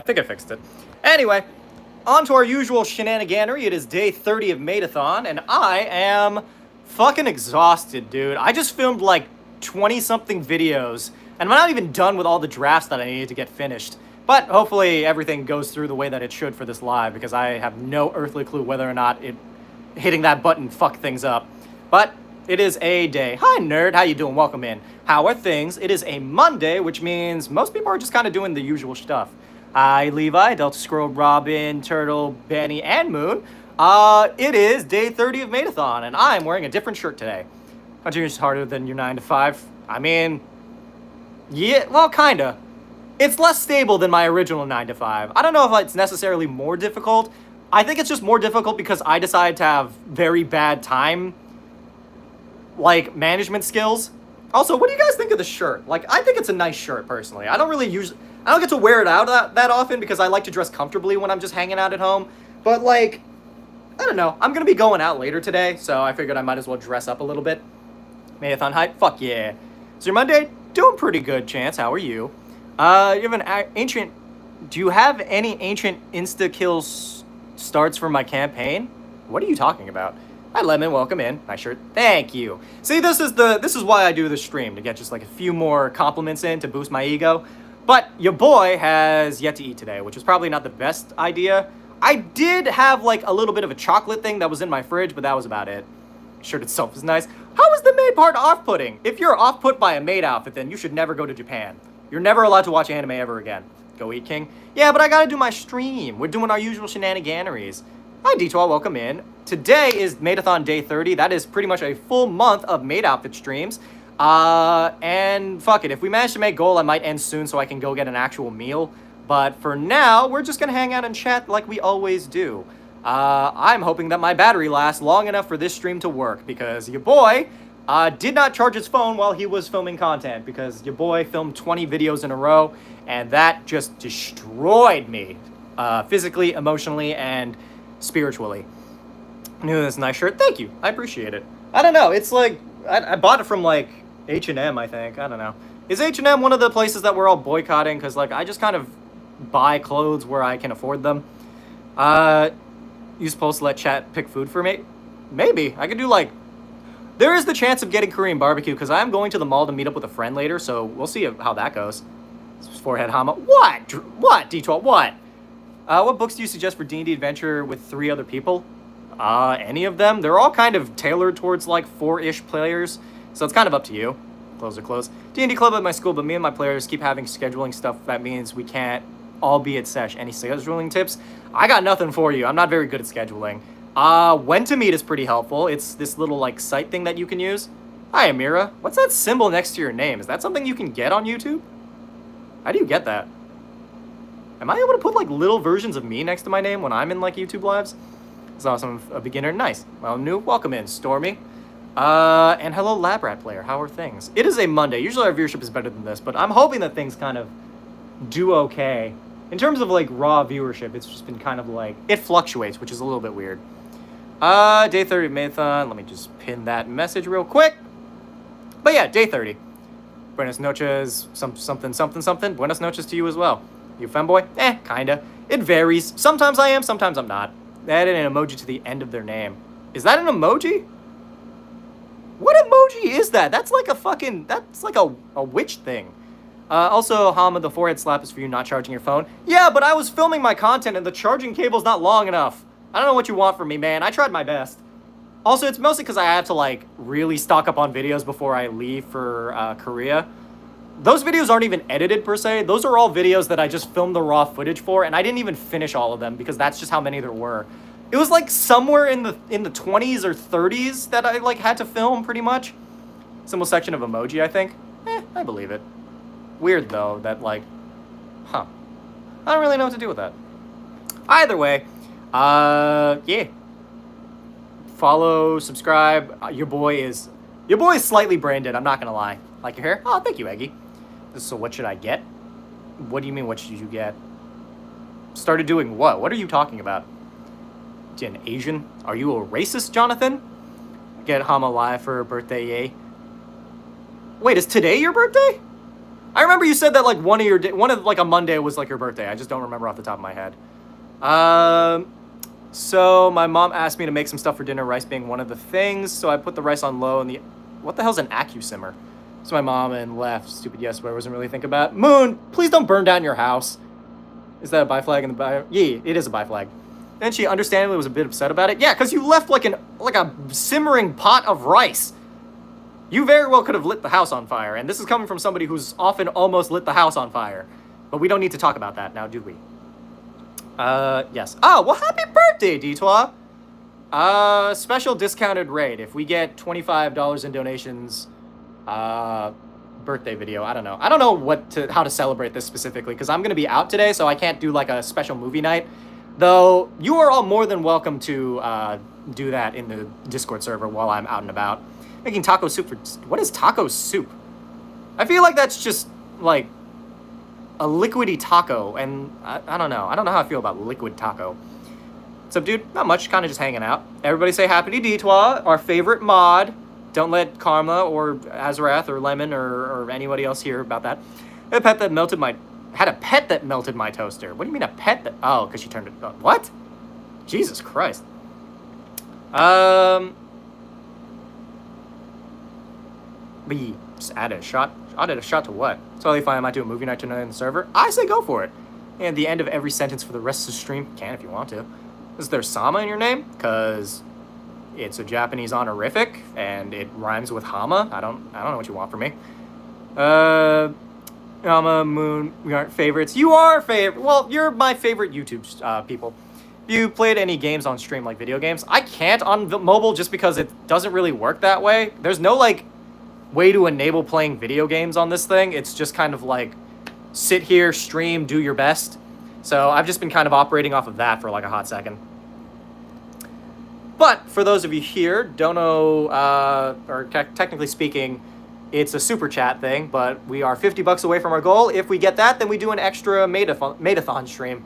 think I fixed it. Anyway, on to our usual shenaniganery. It is day 30 of Maidathon, and I am fucking exhausted, dude. I just filmed like 20-something videos, and I'm not even done with all the drafts that I needed to get finished. But hopefully everything goes through the way that it should for this live, because I have no earthly clue whether or not hitting that button fucked things up. But it is a day. Hi, nerd. How you doing? Welcome in. How are things? It is a Monday, which means most people are just kind of doing the usual stuff. Hi, Levi, Delta Scroll, Robin, Turtle, Benny, and Moon. It is day 30 of Maidathon, and I'm wearing a different shirt today. Continues harder than your 9 to 5. I mean, yeah, well, kinda. It's less stable than my original 9 to 5. I don't know if it's necessarily more difficult. I think it's just more difficult because I decided to have very bad time, like, management skills. Also, what do you guys think of the shirt? Like, I think it's a nice shirt, personally. I don't get to wear it out that often because I like to dress comfortably when I'm just hanging out at home. But, like, I don't know. I'm going to be going out later today, so I figured I might as well dress up a little bit. Maidathon hype? Fuck yeah. So your Monday? Doing pretty good, Chance. How are you? You have an ancient... Do you have any ancient insta-kills starts for my campaign? What are you talking about? Hi, Lemon. Welcome in. Nice shirt. Thank you. See, this is why I do this stream, to get just like a few more compliments in to boost my ego. But your boy has yet to eat today, which is probably not the best idea. I did have like a little bit of a chocolate thing that was in my fridge, but that was about it. Shirt itself is nice. How is the maid part off-putting? If you're off-put by a maid outfit, then you should never go to Japan. You're never allowed to watch anime ever again. Go eat, King. Yeah, but I gotta do my stream. We're doing our usual shenaniganeries. Hi, D12. Welcome in. Today is Maidathon Day 30. That is pretty much a full month of maid outfit streams. And fuck it. If we manage to make goal, I might end soon so I can go get an actual meal. But for now, we're just gonna hang out and chat like we always do. I'm hoping that my battery lasts long enough for this stream to work, because your boy did not charge his phone while he was filming content, because your boy filmed 20 videos in a row, and that just destroyed me, physically, emotionally, and spiritually. New, this nice shirt. Thank you. I appreciate it. I don't know. It's like, I bought it from like H&M, I think. I don't know. Is H&M one of the places that we're all boycotting? Because like, I just kind of buy clothes where I can afford them. You supposed to let chat pick food for me? Maybe. I could do like... There is the chance of getting Korean barbecue, because I am going to the mall to meet up with a friend later, so we'll see how that goes. Forehead Hama. What? What, D12? What? What books do you suggest for D&D Adventure with 3 other people? Any of them? They're all kind of tailored towards like 4-ish players, so it's kind of up to you. Close are close. D&D club at my school, but me and my players keep having scheduling stuff. That means we can't all be at sesh. Any scheduling tips? I got nothing for you. I'm not very good at scheduling. When to meet is pretty helpful. It's this little like site thing that you can use. Hi, Amira. What's that symbol next to your name? Is that something you can get on YouTube? How do you get that? Am I able to put like little versions of me next to my name when I'm in like YouTube lives? It's awesome. A beginner. Nice. Well, new. Welcome in, Stormy. And hello, Lab Rat player. How are things? It is a Monday. Usually our viewership is better than this, but I'm hoping that things kind of do okay. In terms of like raw viewership, it's just been kind of like, it fluctuates, which is a little bit weird. Day 30 of Maidathon. Let me just pin that message real quick. But yeah, day 30. Buenas noches, something. Buenas noches to you as well. You femboy? Kinda. It varies. Sometimes I am, sometimes I'm not. They added an emoji to the end of their name. Is that an emoji? What emoji is that? That's like a fucking, that's like a witch thing. Also, Hama, the forehead slap is for you not charging your phone. Yeah, but I was filming my content and the charging cable's not long enough. I don't know what you want from me, man. I tried my best. Also, it's mostly because I have to, like, really stock up on videos before I leave for Korea. Those videos aren't even edited, per se. Those are all videos that I just filmed the raw footage for, and I didn't even finish all of them because that's just how many there were. It was, like, somewhere in the 20s or 30s that I, like, had to film, pretty much. Symbol section of emoji, I think. I believe it. Weird, though, that, like, I don't really know what to do with that. Either way, yeah. Follow, subscribe. Your boy is slightly brain dead, I'm not gonna lie. Like your hair? Oh, thank you, Eggy. So what should I get? What do you mean, what should you get? Started doing what? What are you talking about? An Asian? Are you a racist, Jonathan? Get Hama live for her birthday, yay. Wait, is today your birthday? I remember you said that like one of like a Monday was like your birthday. I just don't remember off the top of my head. So my mom asked me to make some stuff for dinner, rice being one of the things. So I put the rice on low and what the hell's an AccuSimmer? So my mom and left. Stupid yes, but I wasn't really thinking about. Moon, please don't burn down your house. Is that a bi flag in the bio? Yeah, it is a bi flag. And she understandably was a bit upset about it. Yeah, because you left like a simmering pot of rice. You very well could have lit the house on fire, and this is coming from somebody who's often almost lit the house on fire. But we don't need to talk about that now, do we? Yes. Oh, well, happy birthday, Detour! Special discounted rate. If we get $25 in donations, birthday video. I don't know. I don't know how to celebrate this specifically, because I'm going to be out today, so I can't do, like, a special movie night. Though, you are all more than welcome to, do that in the Discord server while I'm out and about. Making taco soup for... What is taco soup? I feel like that's just, like, a liquidy taco, and I don't know. I don't know how I feel about liquid taco. What's up, dude? Not much. Kind of just hanging out. Everybody say happy to Detour, our favorite mod. Don't let Karma or Azarath or Lemon or anybody else hear about that. Had a pet that melted my toaster. What do you mean a pet that... Oh, because she turned it... What? Jesus Christ. Just added a shot. Added a shot to what? Totally fine. I might do a movie night tonight on the server. I say go for it. And the end of every sentence for the rest of the stream. Can if you want to. Is there Sama in your name? Because it's a Japanese honorific and it rhymes with Hama. I don't know what you want from me. Yama, Moon, we aren't favorites. You are favorite. Well, you're my favorite YouTube people. You played any games on stream, like video games? I can't on mobile just because it doesn't really work that way. There's no, like, way to enable playing video games on this thing. It's just kind of like, sit here, stream, do your best. So I've just been kind of operating off of that for like a hot second. But for those of you here, don't know, or technically speaking, it's a super chat thing, but we are $50 away from our goal. If we get that, then we do an extra Maidathon stream.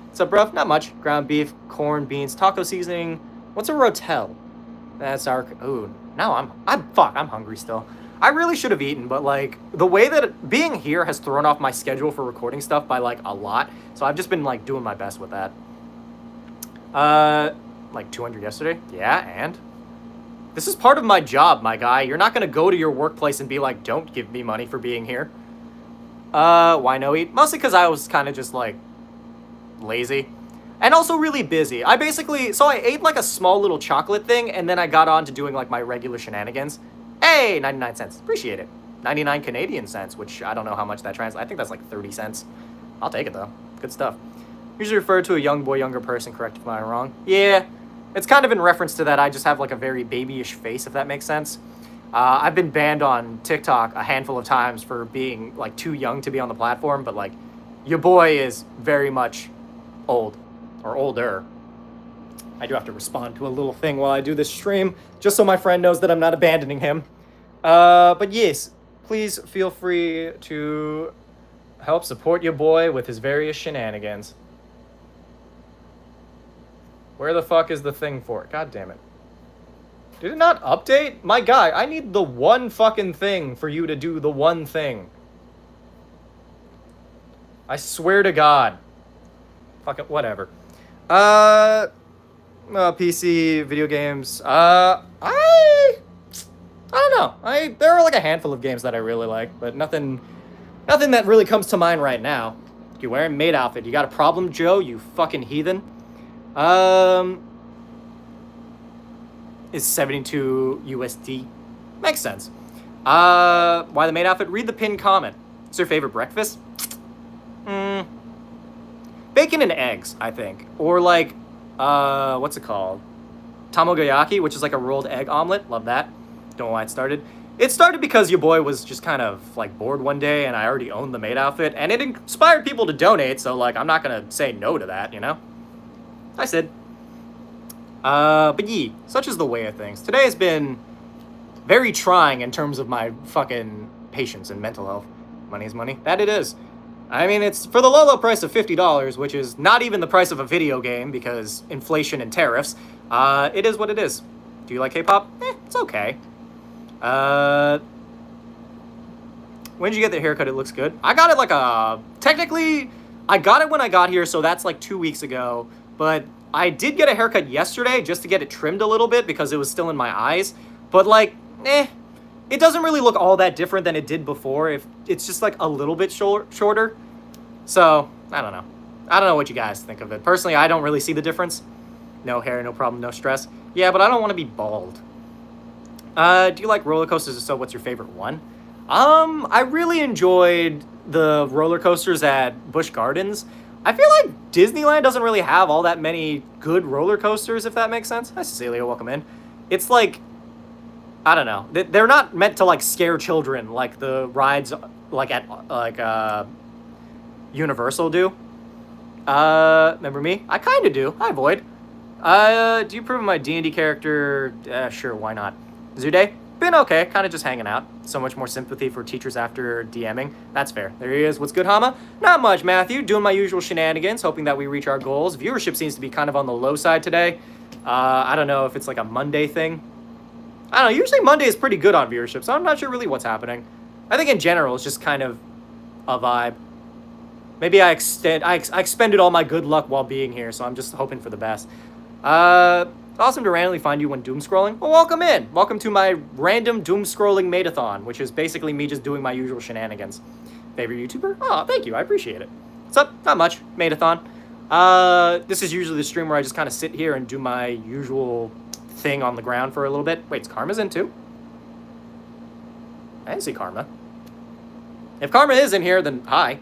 What's up, bro? Not much. Ground beef, corn, beans, taco seasoning. What's a rotel? That's our... Ooh, now I'm hungry still. I really should have eaten, but, like, the way that being here has thrown off my schedule for recording stuff by, like, a lot. So I've just been, like, doing my best with that. Like 200 yesterday? Yeah, and? This is part of my job, my guy. You're not going to go to your workplace and be like, don't give me money for being here. Why no eat? Mostly because I was kind of just, like, lazy. And also really busy. I ate, like, a small little chocolate thing, and then I got on to doing, like, my regular shenanigans. Hey, 99 cents. Appreciate it. 99 Canadian cents, which I don't know how much that translates. I think that's like 30 cents. I'll take it, though. Good stuff. Usually referred to a young boy, younger person, correct if I'm wrong. Yeah, it's kind of in reference to that I just have, like, a very babyish face, if that makes sense. I've been banned on TikTok a handful of times for being, like, too young to be on the platform, but, like, your boy is very much old. Or older. I do have to respond to a little thing while I do this stream, just so my friend knows that I'm not abandoning him. But yes, please feel free to help support your boy with his various shenanigans. Where the fuck is the thing for it? God damn it. Did it not update? My guy, I need the one fucking thing for you to do the one thing. I swear to God. Fucking whatever. PC, video games, I don't know. There are like a handful of games that I really like, but nothing that really comes to mind right now. You're wearing maid outfit. You got a problem, Joe? You fucking heathen. Is 72 USD. Makes sense. Why the maid outfit? Read the pinned comment. What's your favorite breakfast? Bacon and eggs, I think. Or like, what's it called? Tamagoyaki, which is like a rolled egg omelet. Love that. Don't know why it started. It started because your boy was just kind of like bored one day and I already owned the maid outfit. And it inspired people to donate, so like I'm not going to say no to that, you know? I said. But yee, such is the way of things. Today has been very trying in terms of my fucking patience and mental health. Money is money. That it is. I mean, it's for the low price of $50, which is not even the price of a video game because inflation and tariffs. It is what it is. Do you like K-pop? It's okay. What When did you get the haircut? It looks good. I got it like technically, I got it when I got here, so that's like 2 weeks ago. But I did get a haircut yesterday just to get it trimmed a little bit because it was still in my eyes. But like, it doesn't really look all that different than it did before. If it's just like a little bit shorter. So, I don't know. I don't know what you guys think of it. Personally, I don't really see the difference. No hair, no problem, no stress. Yeah, but I don't want to be bald. Do you like roller coasters? If so, what's your favorite one? I really enjoyed the roller coasters at Busch Gardens. I feel like Disneyland doesn't really have all that many good roller coasters, if that makes sense. Hi, Cecilia, welcome in. It's like, I don't know. They're not meant to like scare children like the rides like at Universal do. Remember me? I kind of do. Hi, Void. Do you approve of my D&D character? Sure, why not? Zude? Been okay, kind of just hanging out. So much more sympathy for teachers after DMing. That's fair. There he is. What's good, Hama? Not much, Matthew. Doing my usual shenanigans, hoping that we reach our goals. Viewership seems to be kind of on the low side today. I don't know if it's like a Monday thing. I don't know. Usually Monday is pretty good on viewership, so I'm not sure really what's happening. I think in general, it's just kind of a vibe. Maybe I expended all my good luck while being here, so I'm just hoping for the best. Awesome to randomly find you when doom scrolling. Well, welcome in. Welcome to my random doom scrolling Maidathon, which is basically me just doing my usual shenanigans. Favorite YouTuber? Oh, thank you. I appreciate it. What's up? Not much. Maidathon. This is usually the stream where I just kind of sit here and do my usual thing on the ground for a little bit. Wait, is Karma's in too? I didn't see Karma. If Karma is in here, then hi.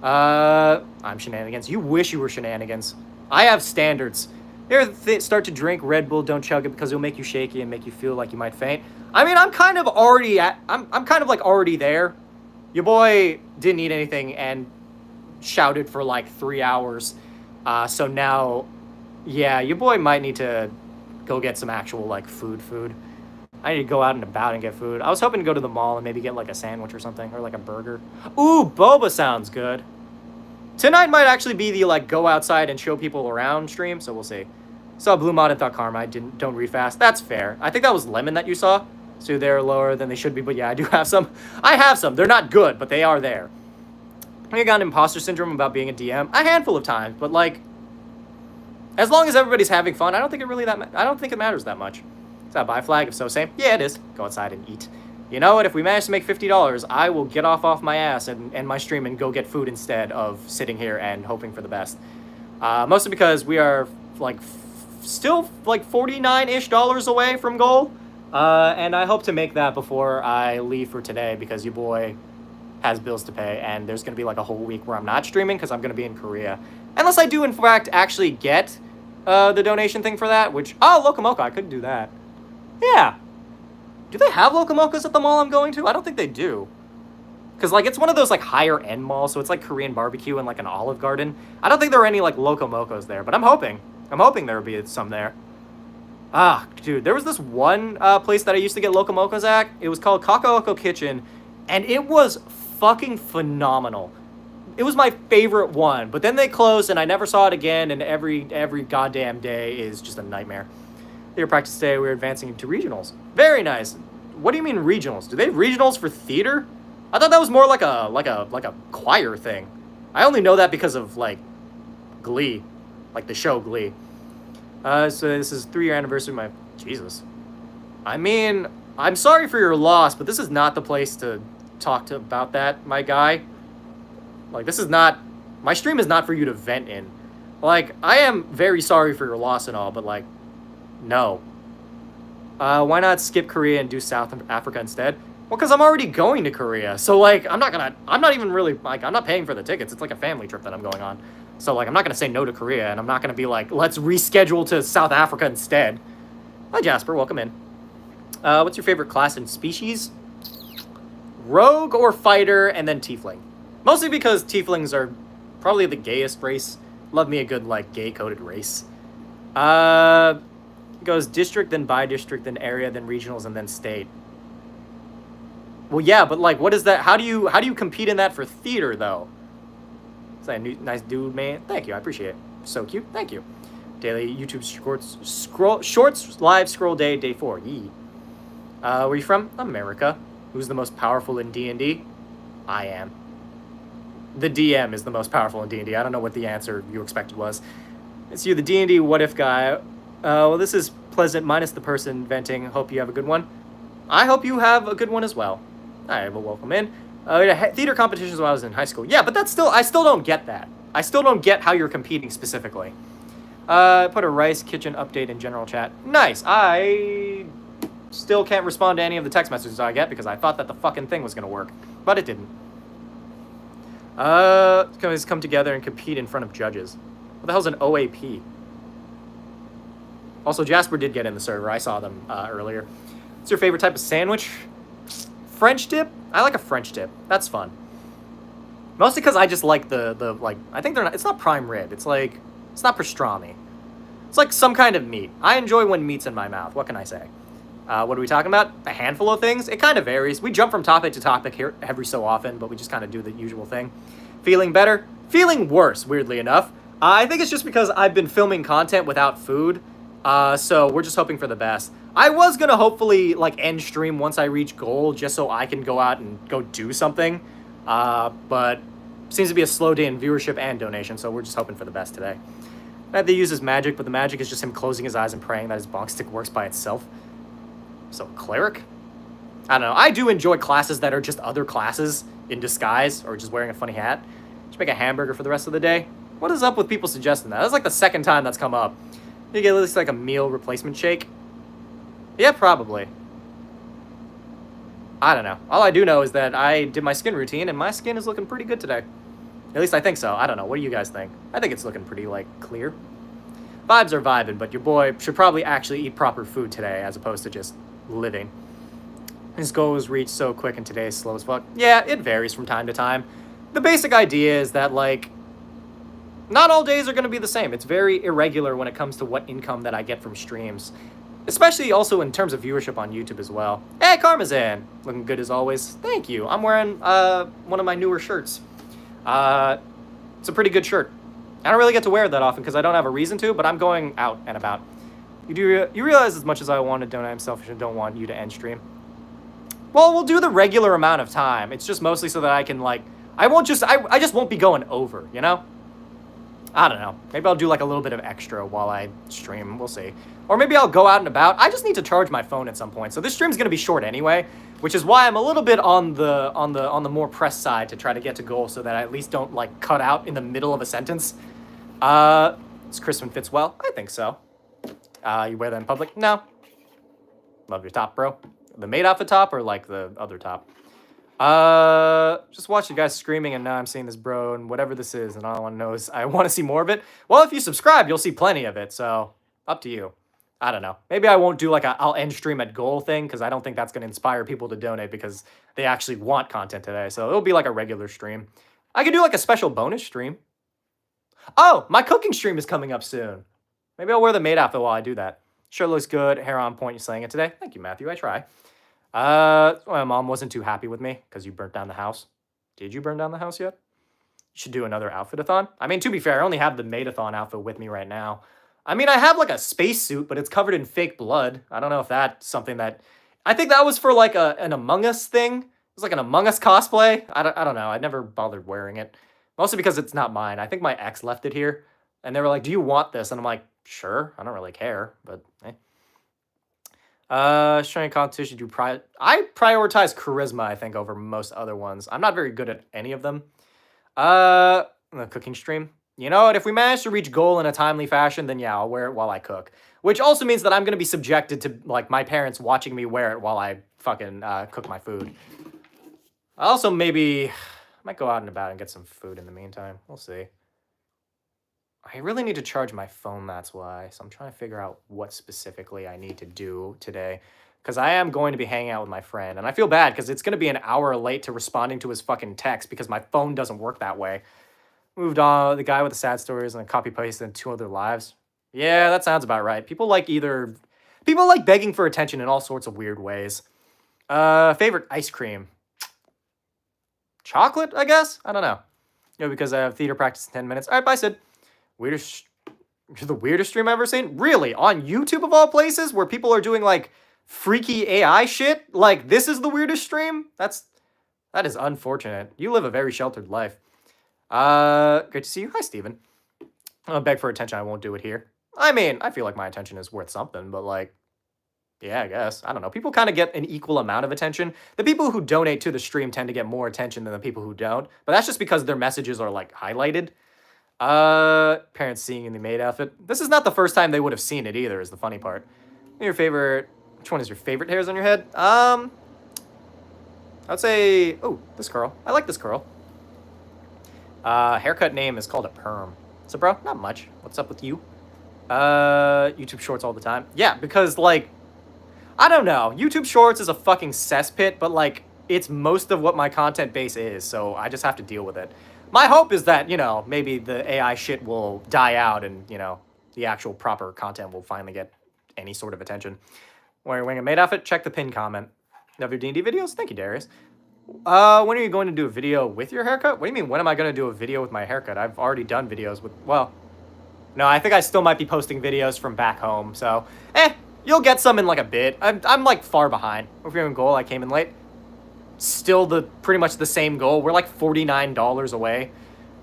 I'm shenanigans. You wish you were shenanigans. I have standards. You ever start to drink Red Bull, don't chug it because it'll make you shaky and make you feel like you might faint. I mean, I'm kind of already I'm kind of like already there. Your boy didn't eat anything and shouted for like 3 hours. So now, yeah, your boy might need to go get some actual like food. I need to go out and about and get food. I was hoping to go to the mall and maybe get like a sandwich or something or like a burger. Ooh, boba sounds good. Tonight might actually be the like go outside and show people around stream, so we'll see. Saw Blue Mod and thought Karma. I don't read fast. That's fair. I think that was Lemon that you saw. So they're lower than they should be, but yeah, I do have some. I have some. They're not good, but they are there. I got imposter syndrome about being a DM a handful of times, but like, as long as everybody's having fun, I don't think it matters that much. Is that a buy flag? If so, same. Yeah, it is. Go outside and eat. You know what? If we manage to make $50, I will get off my ass and end my stream and go get food instead of sitting here and hoping for the best. Mostly because we are like still like $49-ish away from goal. And I hope to make that before I leave for today because your boy has bills to pay and there's going to be like a whole week where I'm not streaming because I'm going to be in Korea. Unless I do in fact actually get the donation thing for that, which, oh, Locomoco, I could do that. Yeah. Do they have Locomocos at the mall I'm going to? I don't think they do. Because, like, it's one of those, like, higher-end malls, so it's, like, Korean barbecue and, like, an Olive Garden. I don't think there are any, like, Locomocos there, but I'm hoping. I'm hoping there will be some there. Ah, dude, there was this one place that I used to get Locomocos at. It was called Kakaoko Kitchen, and it was fucking phenomenal. It was my favorite one, but then they closed, and I never saw it again, and every goddamn day is just a nightmare. Theater practice today, we're advancing into regionals. Very nice. What do you mean regionals? Do they have regionals for theater? I thought that was more like a choir thing. I only know that because of like Glee, like the show Glee. So this is 3-year anniversary of my Jesus. I mean, I'm sorry for your loss, but this is not the place to talk about that, my guy. Like this is not my stream is not for you to vent in. Like I am very sorry for your loss and all, but like. No. Why not skip Korea and do South Africa instead? Well, because I'm already going to Korea. So, like, I'm not even really, like, I'm not paying for the tickets. It's like a family trip that I'm going on. So, like, I'm not going to say no to Korea, and I'm not going to be like, let's reschedule to South Africa instead. Hi, Jasper. Welcome in. What's your favorite class and species? Rogue or fighter, and then tiefling. Mostly because tieflings are probably the gayest race. Love me a good, like, gay-coded race. Goes district, then by-district, then area, then regionals, and then state. Well, yeah, but like, what is that? How do you compete in that for theater, though? Is that a nice dude, man? Thank you, I appreciate it. So cute, thank you. Daily YouTube shorts live scroll day 4. Yee. Where are you from? America. Who's the most powerful in D&D? I am. The DM is the most powerful in D&D. I don't know what the answer you expected was. It's you, the D&D what if guy. Well, this is pleasant minus the person venting. Hope you have a good one. I hope you have a good one as well. All right, well, welcome in. Theater competitions when I was in high school. Yeah, but that's still, I still don't get that. I still don't get how you're competing specifically. Put a rice kitchen update in general chat. Nice. I still can't respond to any of the text messages I get because I thought that the fucking thing was going to work, but it didn't. Guys come together and compete in front of judges. What the hell's an OAP? Also, Jasper did get in the server. I saw them earlier. What's your favorite type of sandwich? French dip? I like a French dip. That's fun. Mostly because I just like the I think they're not, it's not prime rib. It's like, it's not pastrami. It's like some kind of meat. I enjoy when meat's in my mouth. What can I say? What are we talking about? A handful of things? It kind of varies. We jump from topic to topic here every so often, but we just kind of do the usual thing. Feeling better? Feeling worse, weirdly enough. I think it's just because I've been filming content without food, so we're just hoping for the best. I was going to hopefully like end stream once I reach goal just so I can go out and go do something, but seems to be a slow day in viewership and donation, so we're just hoping for the best today. They use his magic, but the magic is just him closing his eyes and praying that his bonk stick works by itself. So, cleric? I don't know. I do enjoy classes that are just other classes in disguise or just wearing a funny hat. Should make a hamburger for the rest of the day. What is up with people suggesting that? That's like the second time that's come up. You get at least like a meal replacement shake? Yeah, probably. I don't know. All I do know is that I did my skin routine and my skin is looking pretty good today. At least I think so. I don't know. What do you guys think? I think it's looking pretty, like, clear. Vibes are vibing, but your boy should probably actually eat proper food today as opposed to just living. His goal was reached so quick and today is slow as fuck. Yeah, it varies from time to time. The basic idea is that, like, not all days are going to be the same. It's very irregular when it comes to what income that I get from streams. Especially also in terms of viewership on YouTube as well. Hey, Karma's in. Looking good as always. Thank you. I'm wearing one of my newer shirts. It's a pretty good shirt. I don't really get to wear it that often because I don't have a reason to, but I'm going out and about. You realize as much as I want to donate, I'm selfish and don't want you to end stream. Well, we'll do the regular amount of time. It's just mostly so that I can, like, I just won't be going over, you know? I don't know. Maybe I'll do like a little bit of extra while I stream. We'll see. Or maybe I'll go out and about. I just need to charge my phone at some point. So this stream's gonna be short anyway, which is why I'm a little bit on the more press side to try to get to goal so that I at least don't like cut out in the middle of a sentence. Does Crispin fits well? I think so. You wear that in public? No. Love your top, bro. The maid outfit top or like the other top? Just watch you guys screaming and now I'm seeing this, bro, and whatever this is, and all I want to know is I want to see more of it. Well, if you subscribe, you'll see plenty of it, so up to you. I don't know. Maybe I won't do like a I'll end stream at goal thing because I don't think that's going to inspire people to donate because they actually want content today. So it'll be like a regular stream. I could do like a special bonus stream. Oh, my cooking stream is coming up soon. Maybe I'll wear the maid outfit while I do that. Sure looks good. Hair on point. You're slaying it today. Thank you, Matthew. I try. My mom wasn't too happy with me because you burnt down the house. Did you burn down the house yet? You should do another outfit-a-thon. I mean, to be fair, I only have the Maidathon outfit with me right now. I mean, I have like a spacesuit, but it's covered in fake blood. I don't know if that's something that... I think that was for like an Among Us thing. It was like an Among Us cosplay. I don't know. I never bothered wearing it. Mostly because it's not mine. I think my ex left it here. And they were like, do you want this? And I'm like, sure. I don't really care, but... Strength competition, I prioritize charisma, I think, over most other ones. I'm not very good at any of them. The cooking stream. You know what? If we manage to reach goal in a timely fashion, then yeah, I'll wear it while I cook. Which also means that I'm going to be subjected to, like, my parents watching me wear it while I fucking cook my food. I also maybe might go out and about and get some food in the meantime. We'll see. I really need to charge my phone, that's why. So I'm trying to figure out what specifically I need to do today. Because I am going to be hanging out with my friend. And I feel bad because it's going to be an hour late to responding to his fucking text because my phone doesn't work that way. Moved on, the guy with the sad stories and copy-pasted in 2 other lives. Yeah, that sounds about right. People like begging for attention in all sorts of weird ways. Favorite ice cream? Chocolate, I guess? I don't know. You know, because I have theater practice in 10 minutes. All right, bye, Sid. You're the weirdest stream I've ever seen? Really? On YouTube of all places where people are doing like freaky AI shit? Like this is the weirdest stream? That's That is unfortunate. You live a very sheltered life. Great to see you. Hi, Steven. I'll beg for attention. I won't do it here. I mean, I feel like my attention is worth something, but like, yeah, I guess. I don't know. People kind of get an equal amount of attention. The people who donate to the stream tend to get more attention than the people who don't, but that's just because their messages are like highlighted. Parents seeing in the maid outfit. This is not the first time they would have seen it either, is the funny part. Your favorite, which one is your favorite hairs on your head? I would say, oh, this curl. I like this curl. Haircut name is called a perm. So, bro, not much. What's up with you? YouTube shorts all the time. Yeah, because, like, I don't know. YouTube shorts is a fucking cesspit, but, like, it's most of what my content base is, so I just have to deal with it. My hope is that, you know, maybe the AI shit will die out and, you know, the actual proper content will finally get any sort of attention. Wearing a maid outfit? Check the pinned comment. Love your D&D videos? Thank you, Darius. When are you going to do a video with your haircut? What do you mean, when am I going to do a video with my haircut? I've already done videos with, well, no, I think I still might be posting videos from back home, so, you'll get some in like a bit. I'm like far behind. If you're in goal, I came in late. Still pretty much the same goal. We're like $49 away.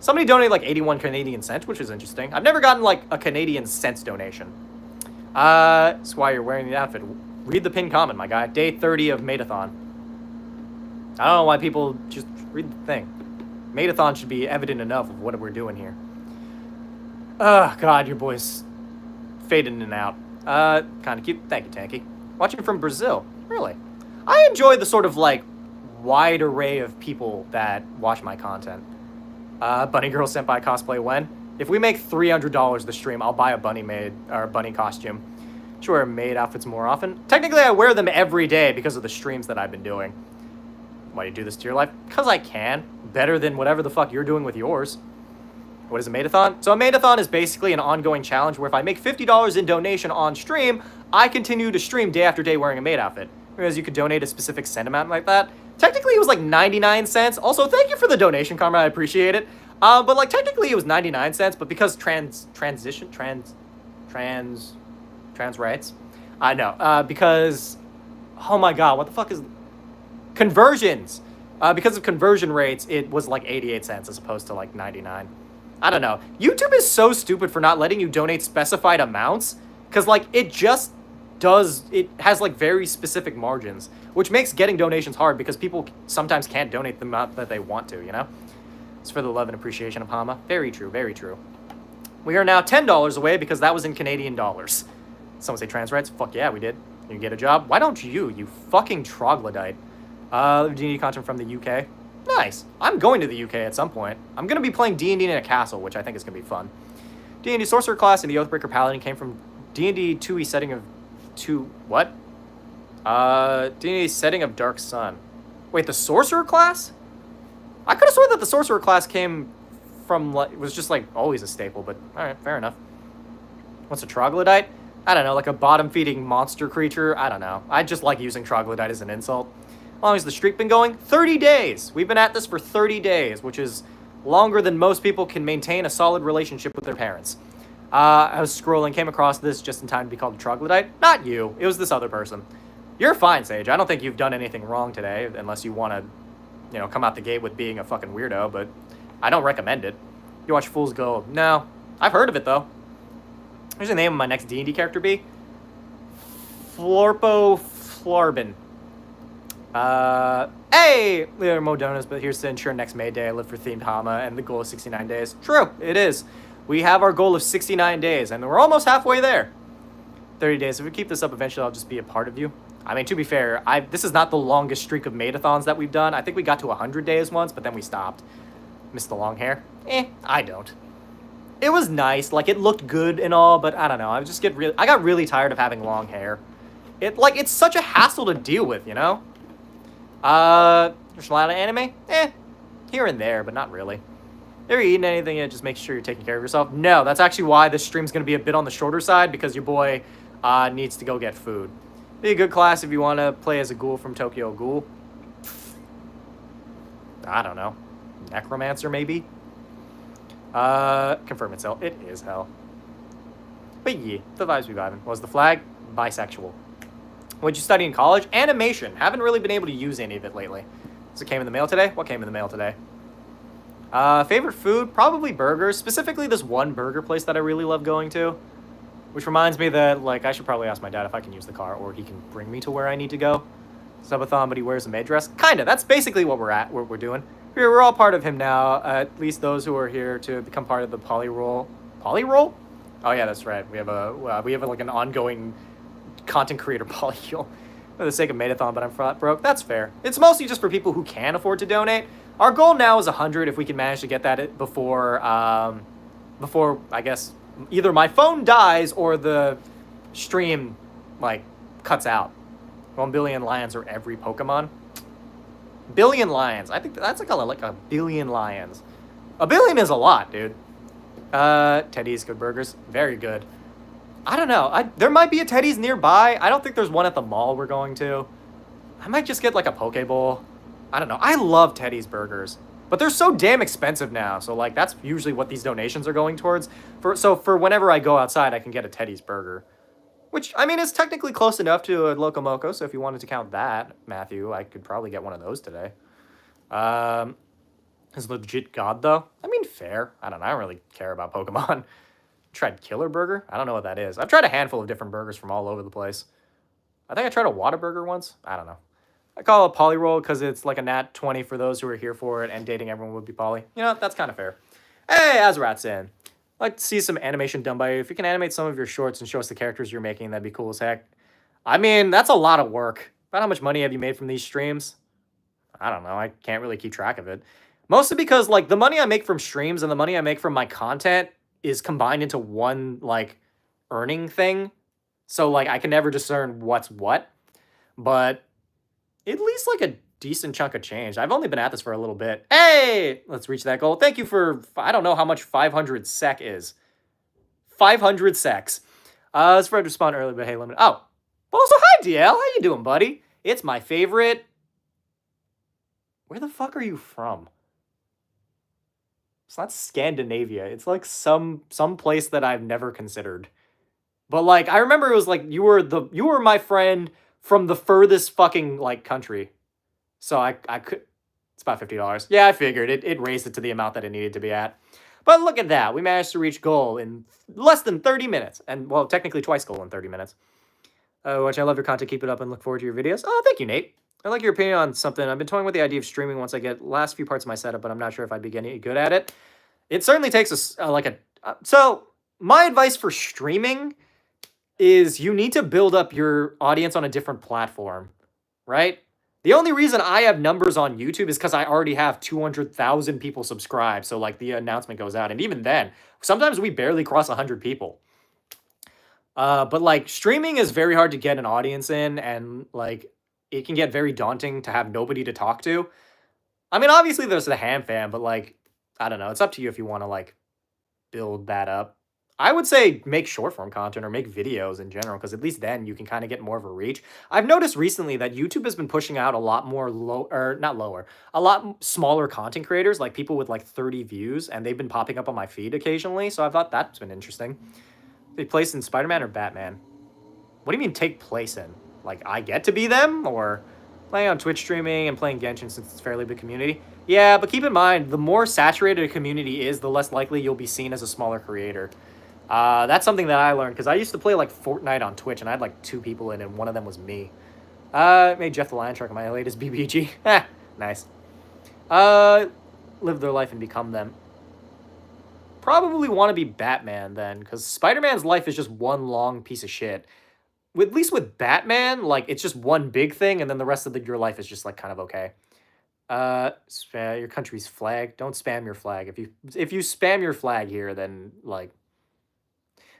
Somebody donated like 81 Canadian cents, which is interesting. I've never gotten like a Canadian cents donation. That's why you're wearing the outfit. Read the pinned comment, my guy. Day 30 of Maidathon. I don't know why people just read the thing. Maidathon should be evident enough of what we're doing here. Oh, God, your boy's fading in and out. Kind of cute. Thank you, Tanky. Watching from Brazil. Really? I enjoy the sort of, like, wide array of people that watch my content. Bunny Girl Senpai cosplay when? If we make $300 this stream, I'll buy a bunny maid, or bunny costume. Should wear maid outfits more often? Technically, I wear them every day because of the streams that I've been doing. Why do you do this to your life? Because I can. Better than whatever the fuck you're doing with yours. What is a Maidathon? So a Maidathon is basically an ongoing challenge where if I make $50 in donation on stream, I continue to stream day after day wearing a maid outfit. Whereas you could donate a specific cent amount like that. Technically, it was like 99 cents. Also, thank you for the donation, Karma. I appreciate it. But like technically it was 99 cents, but because trans rights. I know. Because, oh my God, what the fuck is... Conversions. Because of conversion rates, it was like 88 cents as opposed to like 99. I don't know. YouTube is so stupid for not letting you donate specified amounts. Because like it just does, it has like very specific margins. Which makes getting donations hard because people sometimes can't donate the amount that they want to, you know? It's for the love and appreciation of Hama. Very true, very true. We are now $10 away because that was in Canadian dollars. Someone say trans rights? Fuck yeah, we did. You get a job? Why don't you fucking troglodyte? D&D content from the UK. Nice. I'm going to the UK at some point. I'm going to be playing D&D in a castle, which I think is going to be fun. D&D Sorcerer class and the Oathbreaker Paladin came from D&D 2e setting of... What? D&D setting of Dark Sun. Wait, the Sorcerer class? I could have sworn that the Sorcerer class came from, like, it was just, like, always a staple, but alright, fair enough. What's a troglodyte? I don't know, like a bottom-feeding monster creature? I don't know. I just like using troglodyte as an insult. How long has the streak been going? 30 days! We've been at this for 30 days, which is longer than most people can maintain a solid relationship with their parents. I was scrolling, came across this just in time to be called a troglodyte. Not you. It was this other person. You're fine, Sage. I don't think you've done anything wrong today, unless you want to, you know, come out the gate with being a fucking weirdo, but I don't recommend it. You watch Fool's Gold? No. I've heard of it, though. Here's the name of my next D&D character be. Florpo Flarbin. Hey! There are more donuts, but here's to ensure next May Day I live for themed Hama, and the goal is 69 days. True, it is. We have our goal of 69 days, and we're almost halfway there. 30 days. If we keep this up, eventually I'll just be a part of you. I mean, to be fair, this is not the longest streak of Maidathons that we've done. I think we got to 100 days once, but then we stopped. Miss the long hair? I don't. It was nice. Like, it looked good and all, but I don't know. I got really tired of having long hair. It's such a hassle to deal with, you know? There's a lot of anime? Here and there, but not really. Ever eaten anything that just makes sure you're taking care of yourself? No, that's actually why this stream's going to be a bit on the shorter side, because your boy needs to go get food. Be a good class if you want to play as a ghoul from Tokyo Ghoul. I don't know. Necromancer, maybe? Confirm it's hell. It is hell. But yeah, the vibes we vibing. What was the flag? Bisexual. What'd you study in college? Animation. Haven't really been able to use any of it lately. Does it came in the mail today? What came in the mail today? Favorite food? Probably burgers. Specifically this one burger place that I really love going to. Which reminds me that, like, I should probably ask my dad if I can use the car or he can bring me to where I need to go. Subathon, but he wears a maid dress. Kinda. That's basically what we're doing. We're all part of him now. At least those who are here to become part of the polyroll. Polyroll? Oh yeah, that's right. We have like an ongoing content creator polyroll for the sake of Maidathon, but I'm flat broke. That's fair. It's mostly just for people who can afford to donate. Our goal now is 100 if we can manage to get that before I guess either my phone dies or the stream like cuts out. 1 billion lions or every Pokemon. Billion lions. I think that's like a billion lions. A billion is a lot, dude. Teddy's good burgers. Very good. I don't know. There might be a Teddy's nearby. I don't think there's one at the mall we're going to. I might just get like a Poke Bowl. I don't know. I love Teddy's burgers. But they're so damn expensive now. So like that's usually what these donations are going towards. So for whenever I go outside, I can get a Teddy's burger. Which, I mean, is technically close enough to a Loco Moco, so if you wanted to count that, Matthew, I could probably get one of those today. Is legit God, though? I mean, fair. I don't know. I don't really care about Pokemon. Tried Killer Burger? I don't know what that is. I've tried a handful of different burgers from all over the place. I think I tried a Whataburger once. I don't know. I call it Polyroll because it's like a nat 20 for those who are here for it, and dating everyone would be poly. You know, that's kind of fair. Hey, Azrat's in. I'd like to see some animation done by you. If you can animate some of your shorts and show us the characters you're making, that'd be cool as heck. I mean, that's a lot of work. About how much money have you made from these streams? I don't know. I can't really keep track of it. Mostly because, like, the money I make from streams and the money I make from my content is combined into one, like, earning thing. So, like, I can never discern what's what. But at least, like, a decent chunk of change. I've only been at this for a little bit. Hey! Let's reach that goal. Thank you for, I don't know how much 500 sec is. 500 secs. Let's Fred respond early, but hey, limit. Oh. Well, so hi, DL. How you doing, buddy? It's my favorite. Where the fuck are you from? It's not Scandinavia. It's like some place that I've never considered. But like, I remember it was like you were my friend from the furthest fucking like country. So I could, it's about $50. Yeah, I figured it raised it to the amount that it needed to be at. But look at that. We managed to reach goal in less than 30 minutes. And, well, technically twice goal in 30 minutes. Which I love your content. Keep it up and look forward to your videos. Oh, thank you, Nate. I like your opinion on something. I've been toying with the idea of streaming once I get last few parts of my setup, but I'm not sure if I'd be getting good at it. It certainly takes so my advice for streaming is you need to build up your audience on a different platform, right? The only reason I have numbers on YouTube is because I already have 200,000 people subscribed. So like the announcement goes out. And even then, sometimes we barely cross 100 people. But like streaming is very hard to get an audience in. And like it can get very daunting to have nobody to talk to. I mean, obviously there's the ham fam, but like, I don't know. It's up to you if you want to like build that up. I would say make short form content or make videos in general, because at least then you can kind of get more of a reach. I've noticed recently that YouTube has been pushing out a lot more a lot smaller content creators, like people with like 30 views, and they've been popping up on my feed occasionally. So I thought that's been interesting. Take place in Spider-Man or Batman? What do you mean take place in? Like I get to be them, or playing on Twitch streaming and playing Genshin since it's a fairly big community? Yeah, but keep in mind, the more saturated a community is, the less likely you'll be seen as a smaller creator. That's something that I learned, because I used to play like Fortnite on Twitch, and I had like 2 people in, and one of them was me. Made Jeff the Lion Shark my latest BBG. Nice. Live their life and become them. Probably want to be Batman then, because Spider-Man's life is just one long piece of shit. At least with Batman, like it's just one big thing, and then the rest of your life is just like kind of okay. Your country's flag. Don't spam your flag. If you spam your flag here, then like.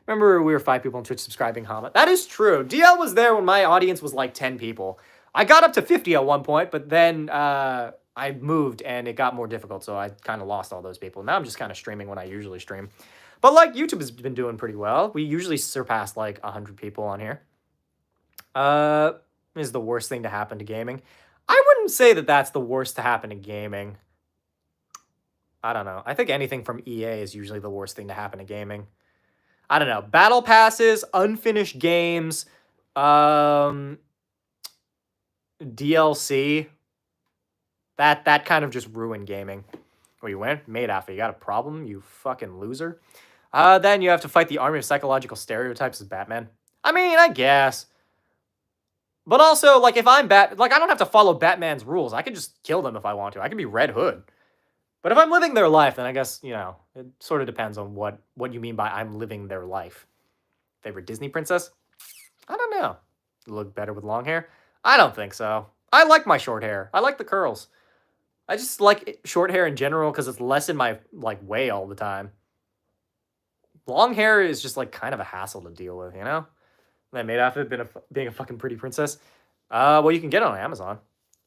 Remember, we were 5 people on Twitch subscribing Hama. That is true. DL was there when my audience was like 10 people. I got up to 50 at one point, but then I moved and it got more difficult, so I kind of lost all those people. Now I'm just kind of streaming when I usually stream. But like YouTube has been doing pretty well. We usually surpass like 100 people on here. Is the worst thing to happen to gaming? I wouldn't say that that's the worst to happen to gaming. I don't know. I think anything from EA is usually the worst thing to happen to gaming. I don't know. Battle passes, unfinished games, DLC. That kind of just ruined gaming. What, you win? Maidathon, you got a problem, you fucking loser? Then you have to fight the army of psychological stereotypes as Batman. I mean, I guess. But also, like, if I'm like, I don't have to follow Batman's rules. I can just kill them if I want to. I can be Red Hood. But if I'm living their life, then I guess, you know, it sort of depends on what you mean by I'm living their life. Favorite Disney princess? I don't know. Look better with long hair? I don't think so. I like my short hair. I like the curls. I just like short hair in general because it's less in my, like, way all the time. Long hair is just, like, kind of a hassle to deal with, you know? That made off it being a fucking pretty princess. Well, you can get it on Amazon.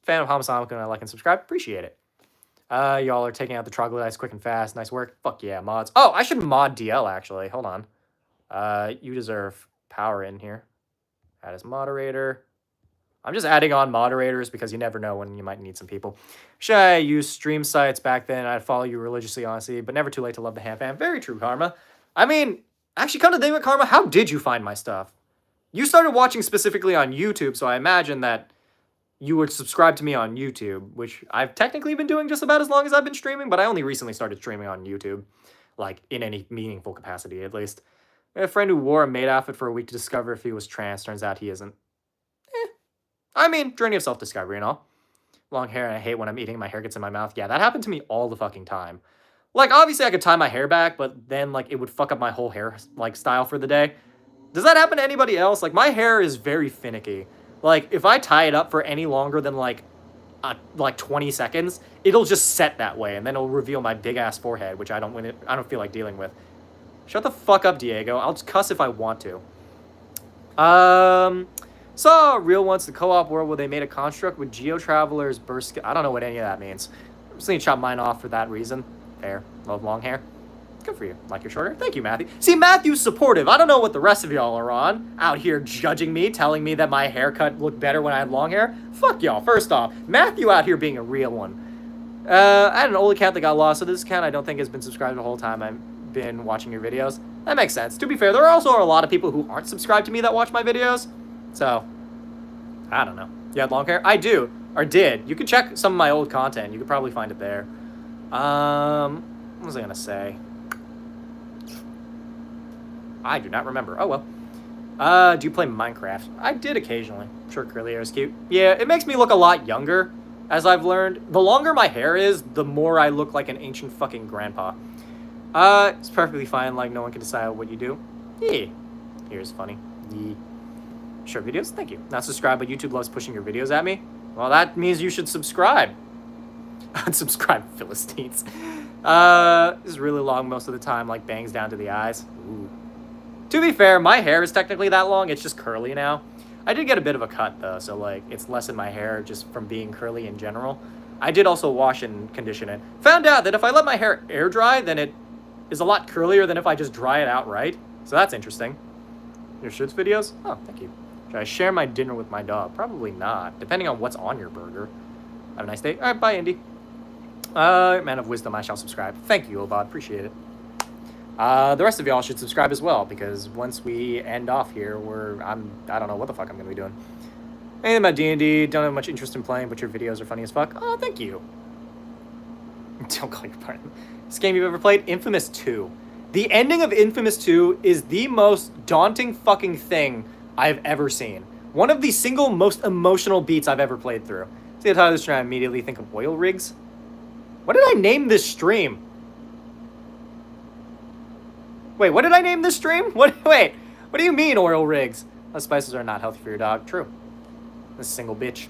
Fan of Hamasamakun, I like and subscribe. Appreciate it. Y'all are taking out the troglodytes quick and fast. Nice work. Fuck yeah, mods. Oh, I should mod DL, actually. Hold on. You deserve power in here. Add as moderator. I'm just adding on moderators because you never know when you might need some people. Should I use stream sites back then? I'd follow you religiously, honestly, but never too late to love the ham fam. Very true, Karma. I mean, actually, come to think of it, Karma, how did you find my stuff? You started watching specifically on YouTube, so I imagine that you would subscribe to me on YouTube, which I've technically been doing just about as long as I've been streaming, but I only recently started streaming on YouTube, like, in any meaningful capacity, at least. I had a friend who wore a maid outfit for a week to discover if he was trans. Turns out he isn't. I mean, journey of self-discovery and all. Long hair, and I hate when I'm eating, my hair gets in my mouth. Yeah, that happened to me all the fucking time. Like, obviously I could tie my hair back, but then, like, it would fuck up my whole hair, like, style for the day. Does that happen to anybody else? Like, my hair is very finicky. Like, if I tie it up for any longer than, like 20 seconds, it'll just set that way, and then it'll reveal my big-ass forehead, which I don't feel like dealing with. Shut the fuck up, Diego. I'll just cuss if I want to. Saw real ones, the co-op world where they made a construct with geo-travelers burst... I don't know what any of that means. I'm just gonna chop mine off for that reason. Fair. Love long hair. Good for you. Like your shorter? Thank you, Matthew. See, Matthew's supportive. I don't know what the rest of y'all are on. Out here judging me, telling me that my haircut looked better when I had long hair. Fuck y'all. First off, Matthew out here being a real one. I had an old account that got lost, so this account I don't think has been subscribed the whole time I've been watching your videos. That makes sense. To be fair, there are also a lot of people who aren't subscribed to me that watch my videos. So, I don't know. You had long hair? I do. Or did. You can check some of my old content. You could probably find it there. What was I gonna say? I do not remember. Oh, well. Do you play Minecraft? I did occasionally. I'm sure curly hair is cute. Yeah, it makes me look a lot younger, as I've learned. The longer my hair is, the more I look like an ancient fucking grandpa. It's perfectly fine, like no one can decide what you do. Yeah. Here's funny. Yeah. Short videos? Thank you. Not subscribe, but YouTube loves pushing your videos at me? Well, that means you should subscribe. Unsubscribe, Philistines. This is really long most of the time, like bangs down to the eyes. Ooh. To be fair, my hair is technically that long, it's just curly now. I did get a bit of a cut, though, so, like, it's less in my hair just from being curly in general. I did also wash and condition it. Found out that if I let my hair air dry, then it is a lot curlier than if I just dry it outright. So that's interesting. Your shirts videos? Oh, thank you. Should I share my dinner with my dog? Probably not, depending on what's on your burger. Have a nice day. All right, bye, Indy. Man of wisdom, I shall subscribe. Thank you, Obad. Appreciate it. The rest of y'all should subscribe as well, because once we end off here, I don't know what the fuck I'm gonna be doing. Anything about D&D, don't have much interest in playing, but your videos are funny as fuck. Oh, thank you. Don't call your partner. This game you've ever played? Infamous 2. The ending of Infamous 2 is the most daunting fucking thing I've ever seen. One of the single most emotional beats I've ever played through. See the title of this stream, I immediately think of oil rigs. What did I name this stream? Wait, what did I name this stream? Wait, what do you mean oil rigs? Those spices are not healthy for your dog. True. This single bitch.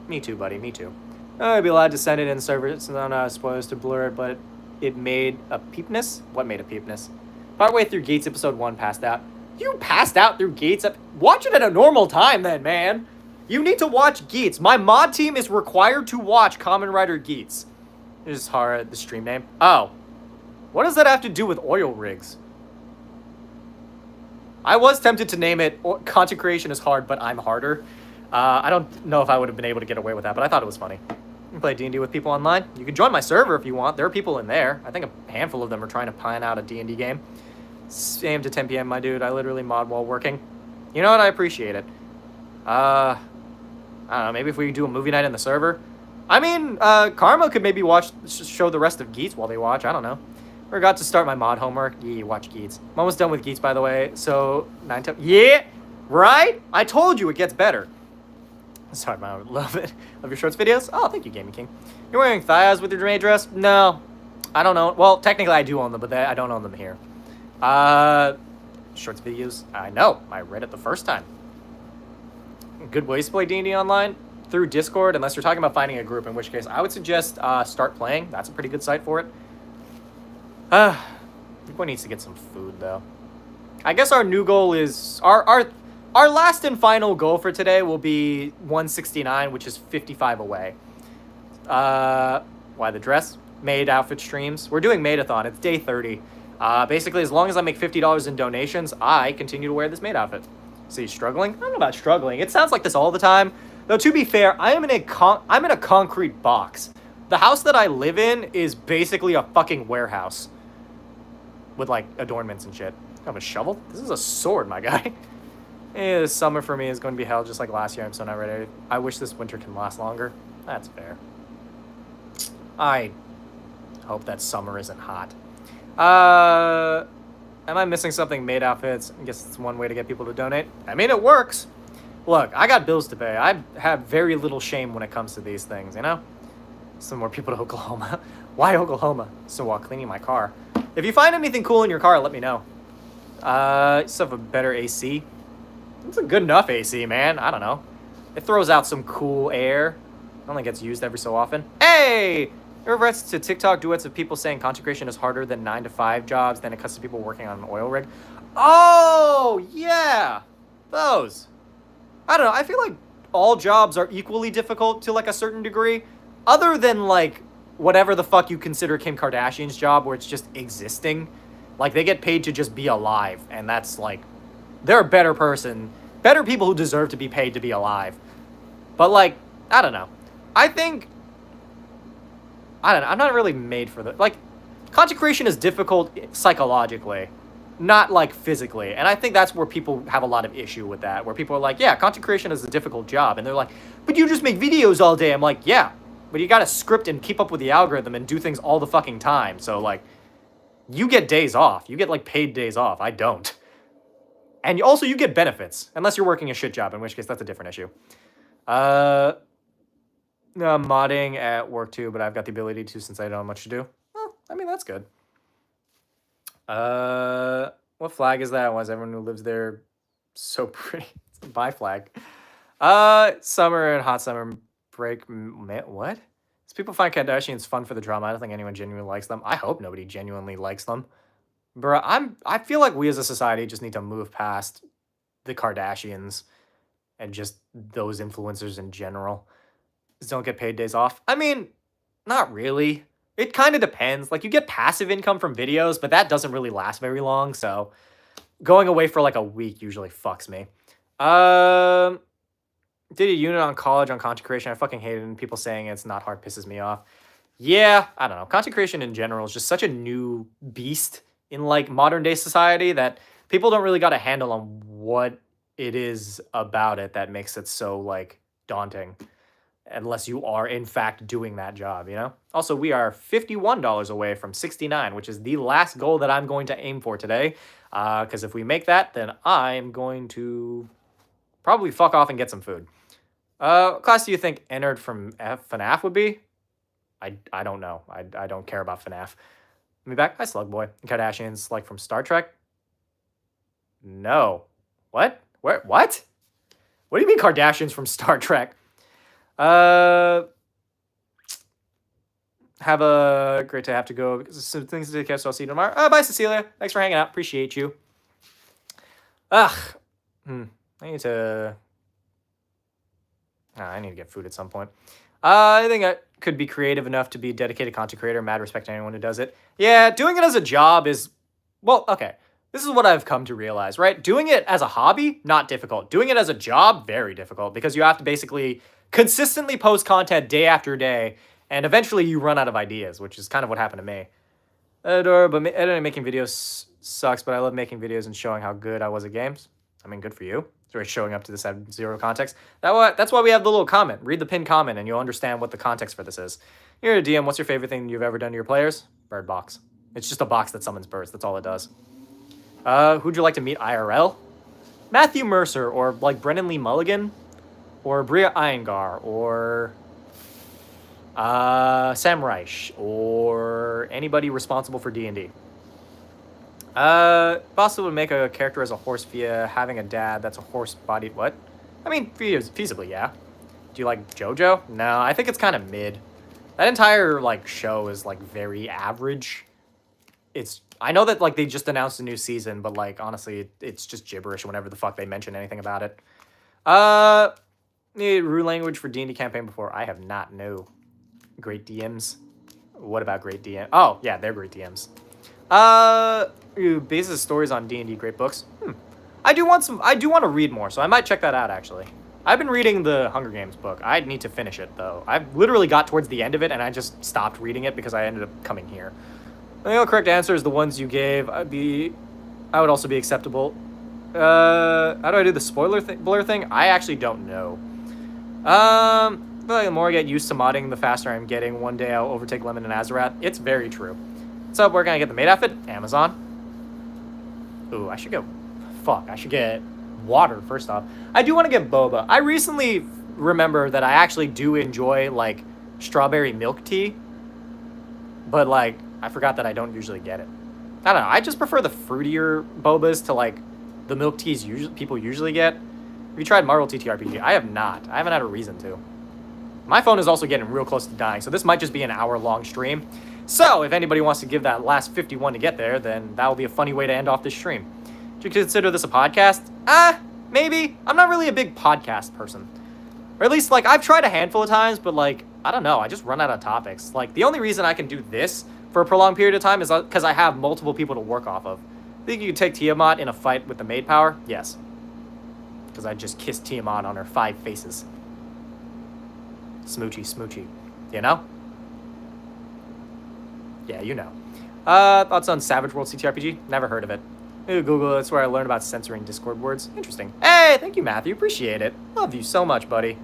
Me too, buddy, me too. I'd be allowed to send it in the server. It's not spoilers to blur it, but it made a peepness? What made a peepness? Partway through Gates episode 1, passed out. You passed out through Gates? Watch it at a normal time then, man. You need to watch Geats. My mod team is required to watch Kamen Rider Geats. This is hard, the stream name. Oh. What does that have to do with oil rigs? I was tempted to name it Content Creation is Hard, but I'm Harder. I don't know if I would have been able to get away with that, but I thought it was funny. You can play D&D with people online. You can join my server if you want. There are people in there. I think a handful of them are trying to plan out a D&D game. Same to 10 p.m., my dude. I literally mod while working. You know what? I appreciate it. I don't know. Maybe if we do a movie night in the server. I mean, Karma could maybe show the rest of Geets while they watch. I don't know. Forgot to start my mod homework. Yeah, watch Geets. I'm almost done with Geets, by the way. So, 9 times. Yeah! Right? I told you it gets better. Sorry, I love it. Love your shorts videos? Oh, thank you, Gaming King. You're wearing thighs with your maid dress? No. I don't know. Well, technically I do own them, but I don't own them here. Shorts videos? I know. I read it the first time. Good ways to play D&D online? Through Discord, unless you're talking about finding a group, in which case I would suggest Start Playing. That's a pretty good site for it. Everyone needs to get some food, though. I guess our new goal is... Our last and final goal for today will be 169, which is 55 away. Why the dress? Maid outfit streams. We're doing Maidathon. It's day 30. Basically, as long as I make $50 in donations, I continue to wear this maid outfit. So you struggling? I don't know about struggling. It sounds like this all the time. Though, to be fair, I'm in a concrete box. The house that I live in is basically a fucking warehouse. With, like, adornments and shit. I have a shovel? This is a sword, my guy. This summer for me is going to be hell just like last year. I'm so not ready. I wish this winter can last longer. That's fair. I hope that summer isn't hot. Am I missing something? Maid outfits. I guess it's one way to get people to donate. I mean, it works. Look, I got bills to pay. I have very little shame when it comes to these things, you know? Some more people to Oklahoma. Why Oklahoma? So while cleaning my car. If you find anything cool in your car, let me know. Just have a better AC. It's a good enough AC, man. I don't know. It throws out some cool air. It only gets used every so often. Hey! In regards to TikTok duets of people saying content creation is harder than 9-to-5 jobs than it cuts to people working on an oil rig. Oh, yeah! Those. I don't know. I feel like all jobs are equally difficult to, like, a certain degree. Other than, like, whatever the fuck you consider Kim Kardashian's job, where it's just existing. Like, they get paid to just be alive. And that's, like... They're a better people who deserve to be paid to be alive. But, like, I don't know. I think... I don't know. I'm not really made for that. Like, content creation is difficult psychologically, not, like, physically. And I think that's where people have a lot of issue with that, where people are like, yeah, content creation is a difficult job. And they're like, but you just make videos all day. I'm like, yeah, but you gotta script and keep up with the algorithm and do things all the fucking time. So, like, you get days off. You get, like, paid days off. I don't. And also, you get benefits, unless you're working a shit job, in which case that's a different issue. Modding at work too, but I've got the ability to since I don't have much to do. Well, I mean, that's good. What flag is that? Why is everyone who lives there so pretty? It's a bi flag. Summer and hot summer break. What? Does people find Kardashians fun for the drama? I don't think anyone genuinely likes them. I hope nobody genuinely likes them. Bro, I feel like we as a society just need to move past the Kardashians and just those influencers in general. Just don't get paid days off. I mean, not really. It kind of depends. Like, you get passive income from videos, but that doesn't really last very long, so going away for like a week usually fucks me. Did a unit on college on content creation. I fucking hate it, and people saying it's not hard pisses me off. Yeah, I don't know. Content creation in general is just such a new beast in, like, modern day society that people don't really got a handle on what it is about it that makes it so, like, daunting. Unless you are, in fact, doing that job, you know? Also, we are $51 away from 69, which is the last goal that I'm going to aim for today. Because if we make that, then I'm going to probably fuck off and get some food. What class do you think entered from FNAF would be? I don't know. I don't care about FNAF. Let me back. Hi, Slug Boy. Kardashians, like, from Star Trek? No. What? Where? What? What do you mean Kardashians from Star Trek? Have a great day. I have to go because some things to catch. So I'll see you tomorrow. Bye, Cecilia. Thanks for hanging out. Appreciate you. I need to... I need to get food at some point. I think I could be creative enough to be a dedicated content creator. Mad respect to anyone who does it. Yeah, doing it as a job is... Well, okay. This is what I've come to realize, right? Doing it as a hobby, not difficult. Doing it as a job, very difficult. Because you have to basically consistently post content day after day. And eventually you run out of ideas, which is kind of what happened to me. Adorable, but editing and making videos sucks, but I love making videos and showing how good I was at games. I mean, good for you. So showing up to this at zero context. That's why we have the little comment. Read the pinned comment and you'll understand what the context for this is. You're a DM. What's your favorite thing you've ever done to your players? Bird box. It's just a box that summons birds. That's all it does. Who'd you like to meet IRL? Matthew Mercer, or like Brennan Lee Mulligan, or Bria Iyengar, or Sam Reich, or anybody responsible for D&D. Possible to make a character as a horse via having a dad that's a horse-bodied what? I mean, feasibly, yeah. Do you like JoJo? No, I think it's kind of mid. That entire, like, show is, like, very average. I know that, like, they just announced a new season, but, like, honestly, it's just gibberish whenever the fuck they mention anything about it. Need Rue language for D&D campaign before? I have not, no. Great DMs. What about great DM? Oh, yeah, they're great DMs. Bases stories on D&D, great books. I do want to read more, so I might check that out, actually. I've been reading the Hunger Games book. I need to finish it, though. I literally got towards the end of it, and I just stopped reading it because I ended up coming here. The correct answer is the ones you gave. I would also be acceptable. How do I do the blur thing? I actually don't know. The more I get used to modding, the faster I'm getting. One day I'll overtake Lemon and Azarath. It's very true. What's up? Where can I get the maid outfit? Amazon. Ooh, I should get water first off. I do want to get boba. I recently remember that I actually do enjoy, like, strawberry milk tea. But, like, I forgot that I don't usually get it. I don't know. I just prefer the fruitier bobas to, like, the milk teas people usually get. Have you tried Marvel TTRPG? I have not. I haven't had a reason to. My phone is also getting real close to dying, so this might just be an hour-long stream. So, if anybody wants to give that last 51 to get there, then that will be a funny way to end off this stream. Do you consider this a podcast? Maybe. I'm not really a big podcast person. Or at least, like, I've tried a handful of times, but, like, I don't know. I just run out of topics. Like, the only reason I can do this for a prolonged period of time is because I have multiple people to work off of. Think you could take Tiamat in a fight with the maid power? Yes. Because I just kissed Tiamat on her 5 faces. Smoochy, smoochy. You know? Yeah, you know. Thoughts on Savage World CTRPG? Never heard of it. Ooh, Google, that's where I learned about censoring Discord words. Interesting. Hey, thank you, Matthew. Appreciate it. Love you so much, buddy.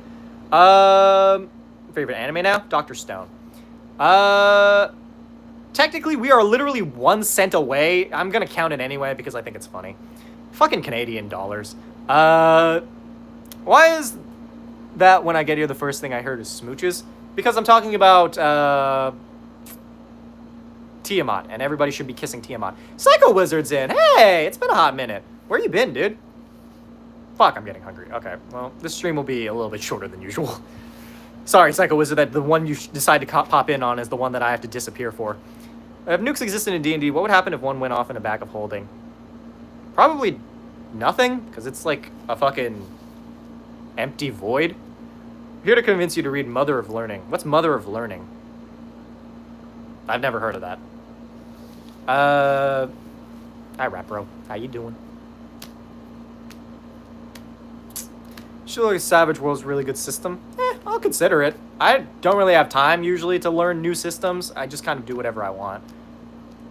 Favorite anime now? Dr. Stone. Technically, we are literally 1 cent away. I'm gonna count it anyway because I think it's funny. Fucking Canadian dollars. Why is that when I get here the first thing I heard is smooches? Because I'm talking about, Tiamat, and everybody should be kissing Tiamat. Psycho Wizard's in. Hey, it's been a hot minute. Where you been, dude? Fuck, I'm getting hungry. Okay, well, this stream will be a little bit shorter than usual. Sorry, Psycho Wizard, that the one you decide to pop in on is the one that I have to disappear for. If nukes existed in D&D, what would happen if one went off in a bag of holding? Probably nothing, because it's like a fucking empty void. I'm here to convince you to read Mother of Learning. What's Mother of Learning? I've never heard of that. Hi, Rap Bro. How you doing? Sure, like Savage World's a really good system. I'll consider it. I don't really have time usually to learn new systems. I just kind of do whatever I want.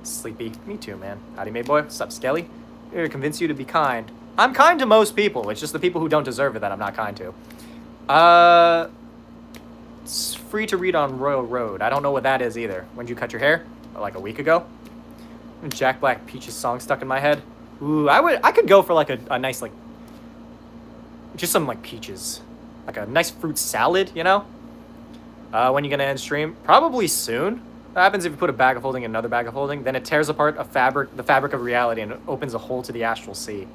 Sleepy. Me too, man. Howdy, mate boy. What's up, Skelly? Here to convince you to be kind. I'm kind to most people. It's just the people who don't deserve it that I'm not kind to. It's free to read on Royal Road. I don't know what that is either. When did you cut your hair? Like a week ago? Jack Black Peach's song stuck in my head. Ooh, I could go for like a nice, like, just some like peaches. Like a nice fruit salad, you know? When you gonna end stream? Probably soon. What happens if you put a bag of holding in another bag of holding? Then it tears apart the fabric of reality, and it opens a hole to the astral sea.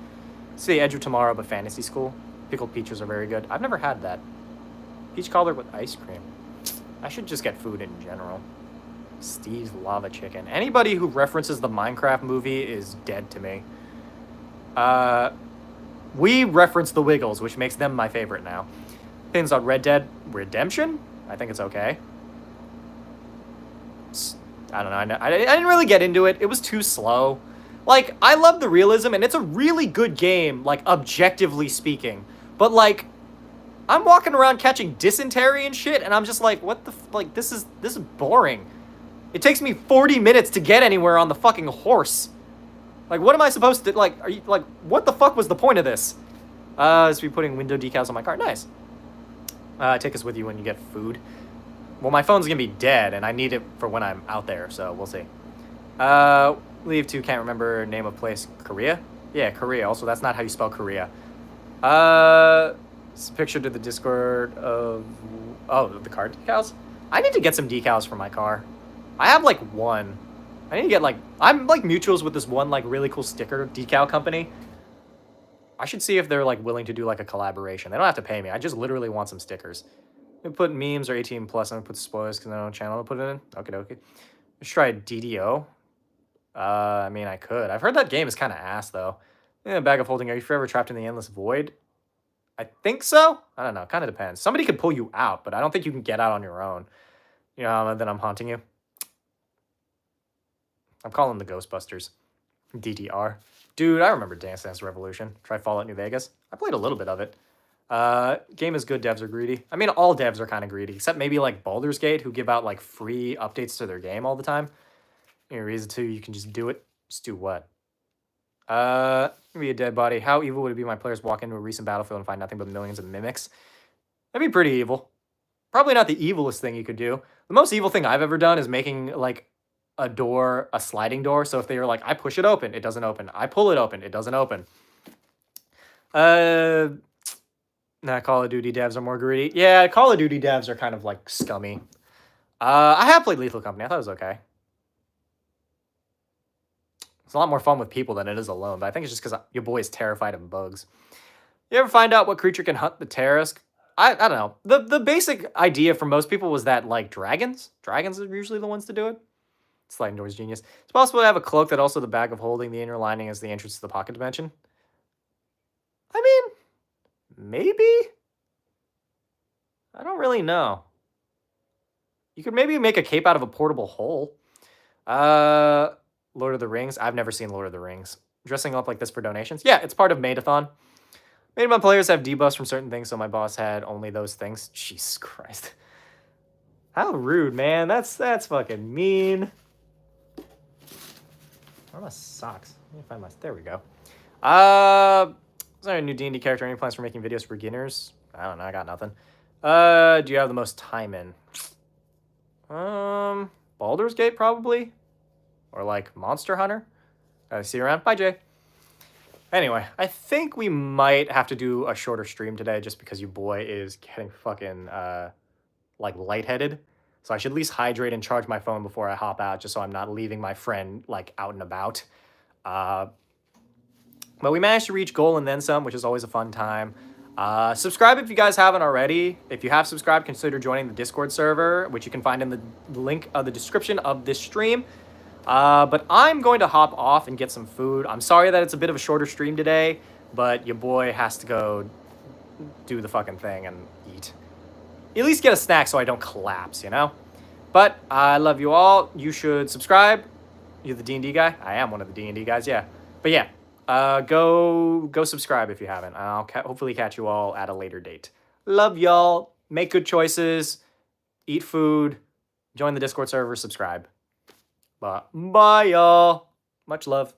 It's the Edge of Tomorrow, but fantasy school. Pickled peaches are very good. I've never had that. Peach cobbler with ice cream. I should just get food in general. Steve's Lava Chicken. Anybody who references the Minecraft movie is dead to me. We reference the Wiggles, which makes them my favorite now. Opinions on Red Dead Redemption? I think it's okay. I don't know. I didn't really get into it. It was too slow. Like, I love the realism, and it's a really good game, like, objectively speaking. But, like, I'm walking around catching dysentery and shit, and I'm just like, what the like, this is boring. It takes me 40 minutes to get anywhere on the fucking horse. Like, what am I supposed to, like, are you, like, what the fuck was the point of this? Is be putting window decals on my car. Nice. Take us with you when you get food. Well, my phone's gonna be dead, and I need it for when I'm out there, so we'll see. Leave to, can't remember name of place. Korea? Yeah, Korea. Also, that's not how you spell Korea. It's a picture to the Discord of, oh, the car decals? I need to get some decals for my car. I have, like, one. I need to get, like, I'm, like, mutuals with this one, like, really cool sticker decal company. I should see if they're, like, willing to do, like, a collaboration. They don't have to pay me. I just literally want some stickers. I'm put memes or 18 plus. I'm gonna put spoilers because I don't have a channel to put it in. Okay. Let's try DDO. I mean, I could. I've heard that game is kind of ass, though. Yeah, bag of holding. Are you forever trapped in the endless void? I think so. I don't know. Kind of depends. Somebody could pull you out, but I don't think you can get out on your own. You know, then I'm haunting you. I'm calling the Ghostbusters. DDR. Dude, I remember Dance Dance Revolution. Try Fallout New Vegas. I played a little bit of it. Game is good, devs are greedy. I mean, all devs are kind of greedy, except maybe like Baldur's Gate, who give out like free updates to their game all the time. Any reason to, you can just do it. Just do what? Be a dead body. How evil would it be my players walk into a recent battlefield and find nothing but millions of mimics? That'd be pretty evil. Probably not the evilest thing you could do. The most evil thing I've ever done is making like a door, a sliding door. So if they were like, I push it open, it doesn't open. I pull it open, it doesn't open. Nah, Call of Duty devs are more greedy. Yeah, Call of Duty devs are kind of like scummy. I have played Lethal Company. I thought it was okay. It's a lot more fun with people than it is alone, but I think it's just because your boy is terrified of bugs. You ever find out what creature can hunt the terrorist? I don't know. The basic idea for most people was that, like, dragons are usually the ones to do it. Sliding doors genius. It's possible to have a cloak that also the bag of holding the inner lining is the entrance to the pocket dimension. I mean, maybe? I don't really know. You could maybe make a cape out of a portable hole. Lord of the Rings. I've never seen Lord of the Rings. Dressing up like this for donations? Yeah, it's part of Maidathon. Maidathon players have debuffs from certain things, so my boss had only those things. Jesus Christ. How rude, man. That's fucking mean. Where are my socks? Let me find my... There we go. Is there a new D&D character? Any plans for making videos for beginners? I don't know. I got nothing. Do you have the most time in? Baldur's Gate, probably. Or, like, Monster Hunter. See you around. Bye, Jay. Anyway, I think we might have to do a shorter stream today just because your boy is getting fucking, like, lightheaded. So I should at least hydrate and charge my phone before I hop out just so I'm not leaving my friend, like, out and about. But we managed to reach goal and then some, which is always a fun time. Subscribe if you guys haven't already. If you have subscribed, consider joining the Discord server, which you can find in the link of the description of this stream. But I'm going to hop off and get some food. I'm sorry that it's a bit of a shorter stream today, but your boy has to go do the fucking thing and eat. At least get a snack so I don't collapse, you know? But I love you all. You should subscribe. You're the D&D guy? I am one of the D&D guys, yeah. But yeah, go subscribe if you haven't. I'll hopefully catch you all at a later date. Love y'all. Make good choices. Eat food. Join the Discord server. Subscribe. Bye, y'all. Much love.